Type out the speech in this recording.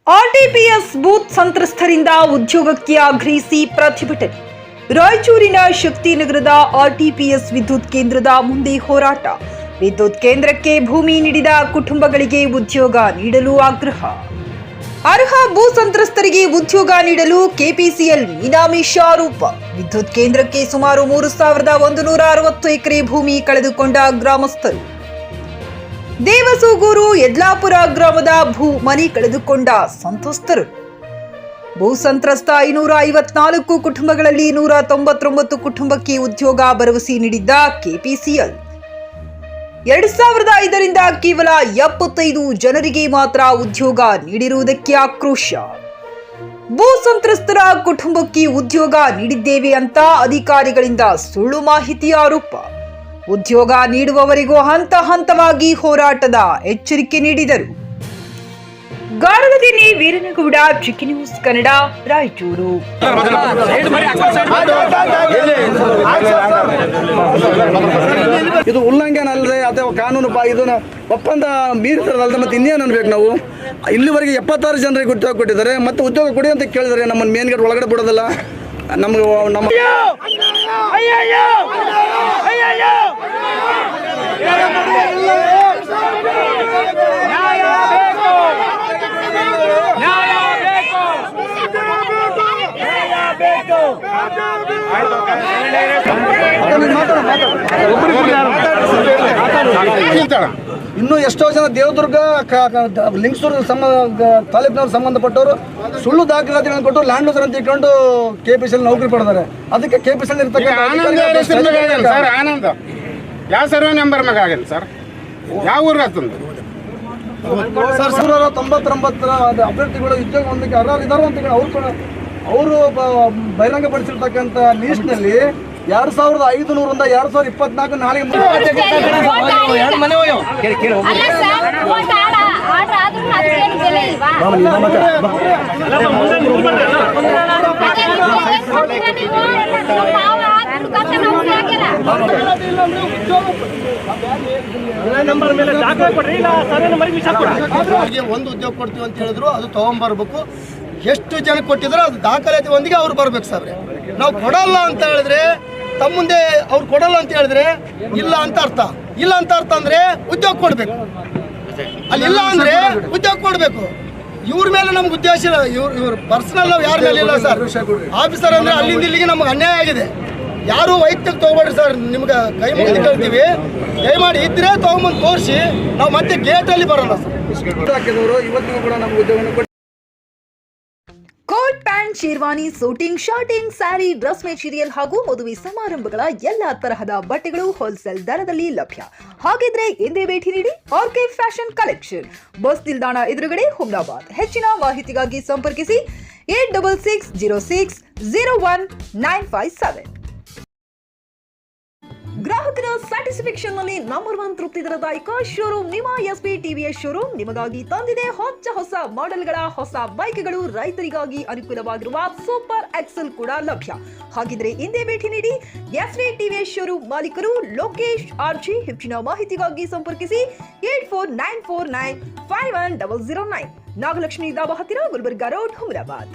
RTPS booth ಸಂತ್ರಸ್ತರಿಂದ ಉದ್ಯೋಗಕ್ಕೆ ಆಗ್ರಹಿಸಿ ಪ್ರತಿಭಟನೆ. ರಾಯಚೂರಿನ ಶಕ್ತಿನಗರದ ಆರ್ಟಿಪಿಎಸ್ ವಿದ್ಯುತ್ ಕೇಂದ್ರದ ಮುಂದೆ ಹೋರಾಟ. ವಿದ್ಯುತ್ ಕೇಂದ್ರಕ್ಕೆ ಭೂಮಿ ನೀಡಿದ ಕುಟುಂಬಗಳಿಗೆ ಉದ್ಯೋಗ ನೀಡಲು ಆಗ್ರಹ. ಅರ್ಹ ಭೂ ಸಂತ್ರಸ್ತರಿಗೆ ಉದ್ಯೋಗ ನೀಡಲು ಕೆಪಿಸಿಎಲ್ ಮೀನಾಮೇಷ ಆರೋಪ. ವಿದ್ಯುತ್ ಕೇಂದ್ರಕ್ಕೆ ಸುಮಾರು 3160 ಎಕರೆ ಭೂಮಿ ಕಳೆದುಕೊಂಡ ಗ್ರಾಮಸ್ಥರು. ದೇವಸೂಗೂರು ಯಡ್ಲಾಪುರ ಗ್ರಾಮದ ಭೂ ಮನೆ ಕಳೆದುಕೊಂಡ ಸಂತ್ರಸ್ತರು. ಭೂ ಸಂತ್ರಸ್ತ 554 ಕುಟುಂಬಗಳಲ್ಲಿ 199 ಕುಟುಂಬಕ್ಕೆ ಉದ್ಯೋಗ ಭರವಸೆ ನೀಡಿದ್ದ ಕೆಪಿಸಿಎಲ್ 2005 ರಿಂದ ಕೇವಲ 75 ಜನರಿಗೆ ಮಾತ್ರ ಉದ್ಯೋಗ ನೀಡಿರುವುದಕ್ಕೆ ಆಕ್ರೋಶ. ಭೂ ಸಂತ್ರಸ್ತರ ಕುಟುಂಬಕ್ಕೆ ಉದ್ಯೋಗ ನೀಡಿದ್ದೇವೆ ಅಂತ ಅಧಿಕಾರಿಗಳಿಂದ ಸುಳ್ಳು ಮಾಹಿತಿ ಆರೋಪ. ಉದ್ಯೋಗ ನೀಡುವವರೆಗೂ ಹಂತ ಹಂತವಾಗಿ ಹೋರಾಟದ ಎಚ್ಚರಿಕೆ ನೀಡಿದರು. ಗಾರಲದಿನ್ನಿ ವೀರನಗೌಡ, ಚಿಕ್ಕಿ ನ್ಯೂಸ್ ಕನ್ನಡ, ರಾಯಚೂರು. ಇದು ಉಲ್ಲಂಘನೆ ಅಲ್ಲದೆ ಅಥವಾ ಕಾನೂನು ಇದನ್ನ ಒಪ್ಪಂದ ಮೀರಿದಾರಲ್ದ ಮತ್ತೆ ಇನ್ನೇನು ಅನ್ಬೇಕು ನಾವು? ಇಲ್ಲಿವರೆಗೆ 76 ಜನರಿಗೆ ಉದ್ಯೋಗ ಕೊಟ್ಟಿದ್ದಾರೆ. ಮತ್ತೆ ಉದ್ಯೋಗ ಕೊಡಿ ಅಂತ ಕೇಳಿದರೆ ನಮ್ಮನ್ನು ಮೇನ್ ಗೇಟ್ ಒಳಗಡೆ ಬಿಡೋದಿಲ್ಲ. ನಮಗೆ ನಮ್ಮ ಇನ್ನೂ ಎಷ್ಟೋ ಜನ ದೇವದುರ್ಗ, ಲಿಂಗಸೂರು ತಾಲೂಕಿನವ್ರು ಸಂಬಂಧಪಟ್ಟವರು ಸುಳ್ಳು ದಾಖಲಾತಿಗಳನ್ನು ಕೊಟ್ಟು ಲ್ಯಾಂಡ್ ಲೂಸರ್ ಅಂತ ಇಟ್ಕೊಂಡು ಕೆಪಿಸಿಎಲ್ ನೌಕರಿ ಪಡೆದಾರೆ. ಅದಕ್ಕೆ ಕೆಪಿಸಿಎಲ್ ಸರ್ ಆನಂದ್ ಯಾವ ಸರ್ವೆ ನಂಬರ್ ಮ್ಯಾಗ ಆಗಿಲ್ಲ ಸರ್? ಯಾವ ಊರಿಗೆ ತಂದು ಸರ್ 199 ಅಭ್ಯರ್ಥಿಗಳು ಉದ್ಯೋಗ ಹೊಂದಕ್ಕೆ ಅರ್ಹರಿದ್ದಾರೆ ಅಂತ ಅವರು ಬಹಿರಂಗಪಡಿಸಿರ್ತಕ್ಕಂಥ ಲೀಸ್ಟ್ನಲ್ಲಿ 2500 2024 ನಾಳೆಗೆ ಒಂದು ಉದ್ಯೋಗ ಕೊಡ್ತೀವಿ ಅಂತ ಹೇಳಿದ್ರು, ಅದು ತಗೊಂಡ್ಬರ್ಬೇಕು. ಎಷ್ಟು ಜನ ಕೊಟ್ಟಿದ್ರು ಅದು ದಾಖಲಾತಿ ಒಂದಿಗೆ ಅವ್ರು ಬರ್ಬೇಕು ಸರ್. ನಾವು ಕೊಡಲ್ಲ ಅಂತ ಹೇಳಿದ್ರೆ ತಮ್ಮ ಮುಂದೆ ಅವ್ರು ಕೊಡಲ್ಲ ಅಂತ ಹೇಳಿದ್ರೆ ಇಲ್ಲ ಅಂತ ಅರ್ಥ. ಇಲ್ಲ ಅಂತ ಅರ್ಥ ಅಂದ್ರೆ ಉದ್ಯೋಗ ಕೊಡ್ಬೇಕು. ಅಲ್ಲಿ ಇಲ್ಲ ಅಂದ್ರೆ ಉದ್ಯೋಗ ಕೊಡ್ಬೇಕು. ಇವ್ರ ಮೇಲೆ ನಮ್ಗೆ ಉದ್ದೇಶ ಇಲ್ಲ. ಇವ್ರ ಪರ್ಸನಲ್ ನಾವು ಯಾರ ಮೇಲೆ ಇಲ್ಲ ಸರ್. ಆಫೀಸರ್ ಅಂದ್ರೆ ಅಲ್ಲಿಂದ ಇಲ್ಲಿಗೆ ನಮ್ಗೆ ಅನ್ಯಾಯ ಆಗಿದೆ. ಯಾರು ವೈಯಕ್ತಿಕ ತಗೋಬೇಡ್ರಿ ಸರ್. ನಿಮ್ಗೆ ಕೈ ಮುಗಿದು ಕೇಳ್ತೀವಿ, ದಯಮಾಡಿ ಇದ್ರೆ ತಗೊಂಬಂದು ತೋರಿಸಿ. ನಾವು ಮತ್ತೆ ಗೇಟ್ ಅಲ್ಲಿ ಬರೋಲ್ಲ ಸರ್. ಇವತ್ತಿಗೂ ಕೂಡ ನಮ್ಗೆ ಉದ್ಯೋಗ coat pant, sherwani, suiting, shirting, sari, dress material ಹಾಗೂ ಮದುವೆ ಸಮಾರಂಭಗಳ ಎಲ್ಲಾ ತರಹದ ಬಟ್ಟೆಗಳು ಹೋಲ್ಸೇಲ್ ದರದಲ್ಲಿ ಲಭ್ಯ. ಹಾಗಿದ್ರೆ ಎಂದೇ ಭೇಟಿ ನೀಡಿ ಆರ್ಕೆ ಫ್ಯಾಷನ್ ಕಲೆಕ್ಷನ್, ಬಸ್ ನಿಲ್ದಾಣ ಎದುರುಗಡೆ, ಹುಮ್ನಾಬಾದ್. ಹೆಚ್ಚಿನ ಮಾಹಿತಿಗಾಗಿ ಸಂಪರ್ಕಿಸಿ 8660019557. ಗ್ರಾಹಕರ ಸ್ಯಾಟಿಸ್ಫ್ಯಾಕ್ಷನ್ ನಲ್ಲಿ ನಂಬರ್ 1 ತೃಪ್ತಿ ದರದಾಯಕ ಶೋರೂಮ್ ನಿಮ್ಮ ಎಸ್ಪಿ ಟಿವಿಎಸ್ ಶೋರೂಮ್ ನಿಮಗಾಗಿ ತಂದಿದೆ ಹೊಸ ಮಾಡೆಲ್ಗಳ ಹೊಸ ಬೈಕ್ಗಳು. ರೈತರಿಗಾಗಿ ಅನುಕೂಲವಾಗಿರುವ ಸೂಪರ್ ಎಕ್ಸೆಲ್ ಕೂಡ ಲಭ್ಯ. ಹಾಗಿದ್ರೆ ಹಿಂದೆ ಭೇಟಿ ನೀಡಿ ಎಸ್ಪಿ ಟಿವಿಎಸ್ ಶೋರೂಮ್ ಮಾಲೀಕರು ಲೋಕೇಶ್ ಆರ್ಜಿ. ಹೆಚ್ಚಿನ ಮಾಹಿತಿಗಾಗಿ ಸಂಪರ್ಕಿಸಿ 8494951009. ನಾಗಲಕ್ಷ್ಮಿ ದಾಬಾ ಹತ್ತಿರ, ಗುಲ್ಬರ್ಗಾ ರೋಡ್, ಹುಮ್ರಾಬಾದ್.